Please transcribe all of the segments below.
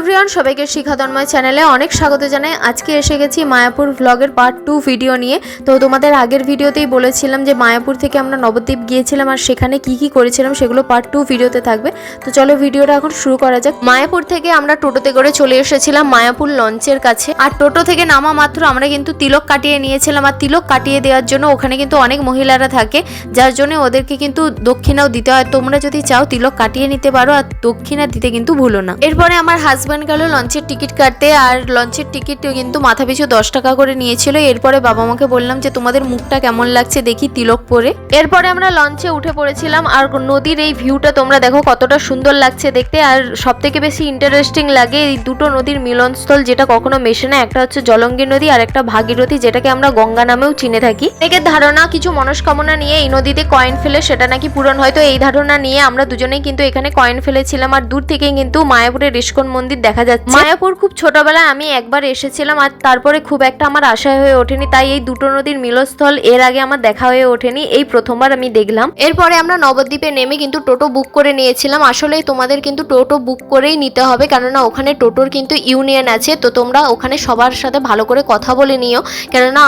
Everyone, সবাইকে শিখা তন্ময় চ্যানেলে অনেক স্বাগত জানাই। আজকে এসে গেছি মায়াপুর ব্লগের পার্ট 2 ভিডিও নিয়ে। তো তোমাদের আগের ভিডিওতেই বলেছিলাম যে মায়াপুর থেকে আমরা নবদ্বীপ গিয়েছিলাম আর সেখানে কি কি করেছিলাম সেগুলো পার্ট 2 ভিডিওতে থাকবে। তো চলো ভিডিওটা এখন শুরু করা যাক। মায়াপুর থেকে আমরা টোটোতে করে চলে এসেছিলাম মায়াপুর লঞ্চের কাছে। আর টোটো থেকে নামা মাত্র আমরা কিন্তু তিলক কাটিয়ে নিয়েছিলাম। আর তিলক কাটিয়ে দেওয়ার জন্য ওখানে কিন্তু অনেক মহিলারা থাকে, যার জন্য ওদেরকে কিন্তু দক্ষিণাও দিতে হয়। তোমরা যদি চাও তিলক কাটিয়ে নিতে পারো, আর দক্ষিণা দিতে কিন্তু ভুলো না। এরপরে আমার হাজব্যান্ড গেল লঞ্চের টিকিট কাটতে, আর লঞ্চের টিকিট কিন্তু মাথা পিছু 10 টাকা করে নিয়েছিল। এরপরে বাবা মাকে বললাম যে তোমাদের মুখটা কেমন লাগছে দেখি তিলক পরে। এরপরে আমরা লঞ্চে উঠে পড়েছিলাম। আর নদীর এই ভিউটা তোমরা দেখো কতটা সুন্দর লাগছে দেখতে। আর সব থেকে বেশি ইন্টারেস্টিং লাগে এই দুটো নদীর মিলনস্থল, যেটা কখনো মেশে না। একটা হচ্ছে জলঙ্গি নদী আর একটা ভাগীরথী, যেটাকে আমরা গঙ্গা নামেও চিনে থাকি। এর ধারণা কিছু মনস্কামনা নিয়ে এই নদীতে কয়েন ফেলে সেটা নাকি পূরণ হয়। তো এই ধারণা নিয়ে আমরা দুজনেই কিন্তু এখানে কয়েন ফেলেছিলাম। আর দূর থেকেই কিন্তু মায়াপুরের ইস্কন মন্দির দেখা যাচ্ছে। মায়াপুর খুব ছোটবেলায় আমি একবার এসেছিলাম, আর তারপরে খুব একটা আমার আশা হয়ে ওঠেনি। তাই এই দুটো নদীর মিলনস্থল এর আগে আমার দেখা হয়ে ওঠেনি, এই প্রথমবার আমি দেখলাম। এরপরে আমরা নবদ্বীপে নেমে কিন্তু টোটো বুক করে নিয়েছিলাম। আসলে তোমাদের কিন্তু টোটো বুক করেই নিতে হবে, কেননা ওখানে টোটোর কিন্তু ইউনিয়ন আছে। তো তোমরা ওখানে সবার সাথে ভালো করে কথা বলে নিও, কেননা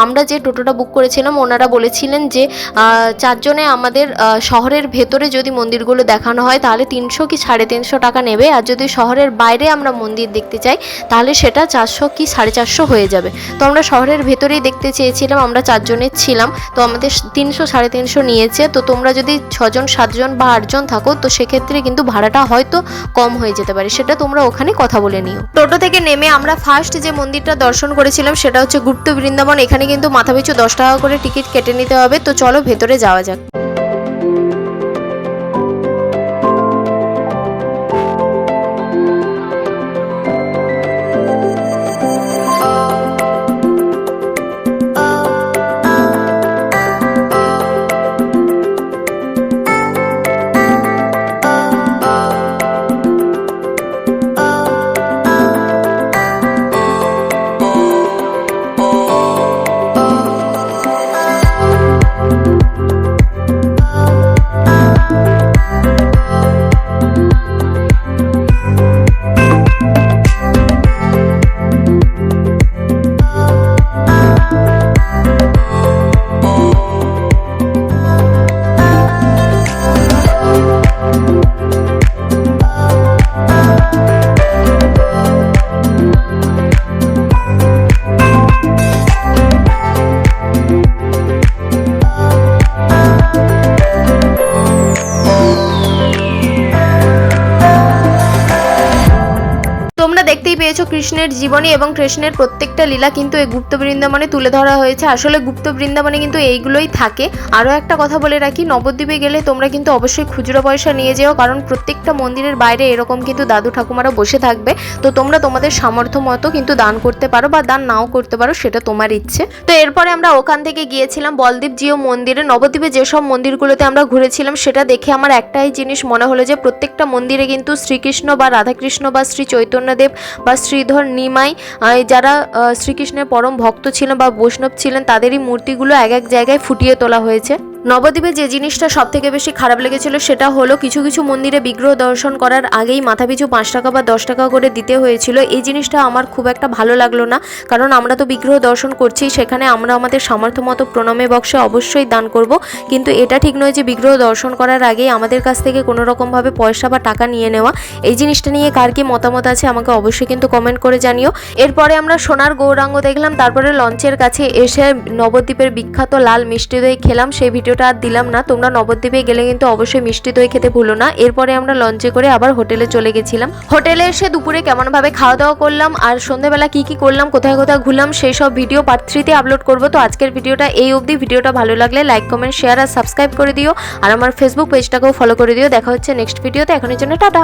আমরা যে টোটোটা বুক করেছিলাম ওনারা বলেছিলেন যে 4 জনে আমাদের শহরের ভেতরে যদি মন্দিরগুলো দেখানো হয় তাহলে 300 কি 350 টাকা নেবে, আর যদি শহরের বাইরে আমরা মন্দির দেখতে চাই তাহলে সেটা 400 কি 450 হয়ে যাবে। তো আমরা শহরের ভেতরেই দেখতে চেয়েছিলাম, আমরা 4 জনের ছিলাম, তো আমাদের 300 350 নিয়েছে। তো তোমরা যদি 6 জন 7 জন বা 8 জন থাকো তো সেক্ষেত্রে কিন্তু ভাড়াটা হয়তো কম হয়ে যেতে পারে, সেটা তোমরা ওখানে কথা বলে নিও। টোটো থেকে নেমে আমরা ফার্স্ট যে মন্দিরটা দর্শন করেছিলাম সেটা হচ্ছে গুপ্ত বৃন্দাবন। এখানে কিন্তু মাথাপিছু 10 টাকা করে টিকিট কেটে নিতে হবে। তো চলো ভেতরে যাওয়া যাক। তোমরা দেখতেই পেয়েছো কৃষ্ণের জীবনী এবং কৃষ্ণের প্রত্যেকটা লীলা কিন্তু এই গুপ্ত বৃন্দাবনে তুলে ধরা হয়েছে। আসলে গুপ্ত বৃন্দাবনে কিন্তু এইগুলোই থাকে। আরও একটা কথা বলে রাখি, নবদ্বীপে গেলে তোমরা কিন্তু অবশ্যই খুচরো পয়সা নিয়ে যেও, কারণ প্রত্যেকটা মন্দিরের বাইরে এরকম কিন্তু দাদু ঠাকুমারা বসে থাকবে। তো তোমরা তোমাদের সামর্থ্য মতো কিন্তু দান করতে পারো বা দান নাও করতে পারো, সেটা তোমার ইচ্ছে। তো এরপরে আমরা ওখান থেকে গিয়েছিলাম বলদেব জিও মন্দিরে। নবদ্বীপে যেসব মন্দিরগুলোতে আমরা ঘুরেছিলাম সেটা দেখে আমার একটাই জিনিস মনে হলো যে প্রত্যেকটা মন্দিরে কিন্তু শ্রীকৃষ্ণ বা রাধাকৃষ্ণ বা শ্রী চৈতন্যদেব বা শ্রীধর নিমাই, যারা শ্রীকৃষ্ণের পরম ভক্ত ছিলেন বা বৈষ্ণব ছিলেন, তাদেরই মূর্তিগুলো এক এক জায়গায় ফুটিয়ে তোলা হয়েছে। নবদ্বীপে যে জিনিসটা সব থেকে বেশি খারাপ লেগেছিল সেটা হলো কিছু কিছু মন্দিরে বিগ্রহ দর্শন করার আগেই মাথাপিছু 5 টাকা বা 10 টাকা করে দিতে হয়েছিল। এই জিনিসটা আমার খুব একটা ভালো লাগলো না, কারণ আমরা তো বিগ্রহ দর্শন করছি, সেখানে আমরা আমাদের সামর্থ্য মতো প্রণামে বক্সে অবশ্যই দান করব। কিন্তু এটা ঠিক নয় যে বিগ্রহ দর্শন করার আগেই আমাদের কাছ থেকে কোনো রকমভাবে পয়সা বা টাকা নিয়ে নেওয়া। এই জিনিসটা নিয়ে কার কি মতামত আছে আমাকে অবশ্যই কিন্তু কমেন্ট করে জানিও। এরপরে আমরা সোনার গৌরাঙ্গ দেখলাম, তারপরে লঞ্চের কাছে এসে নবদ্বীপের বিখ্যাত লাল মিষ্টি দই খেলাম। সেই ভিডিওটা আর দিলাম না। তোমরা নবদ্বীপে গেলে কিন্তু অবশ্যই মিষ্টি দই খেতে ভুলো না। এরপরে আমরা লঞ্চে করে আবার হোটেলে চলে গেছিলাম। হোটেলে এসে দুপুরে কেমন ভাবে খাওয়া দাওয়া করলাম আর সন্ধ্যাবেলা কি কি করলাম, কোথায় কোথায় ঘুরলাম, সেই সব ভিডিও পার্ট 3 তে আপলোড করব। তো আজকের ভিডিওটা এই অবধি। ভিডিওটা ভালো লাগলে লাইক কমেন্ট শেয়ার আর সাবস্ক্রাইব করে দিও, আর আমার ফেসবুক পেজটাকেও ফলো করে দিও। দেখা হচ্ছে নেক্সট ভিডিওতে। এখনের জন্য টাটা।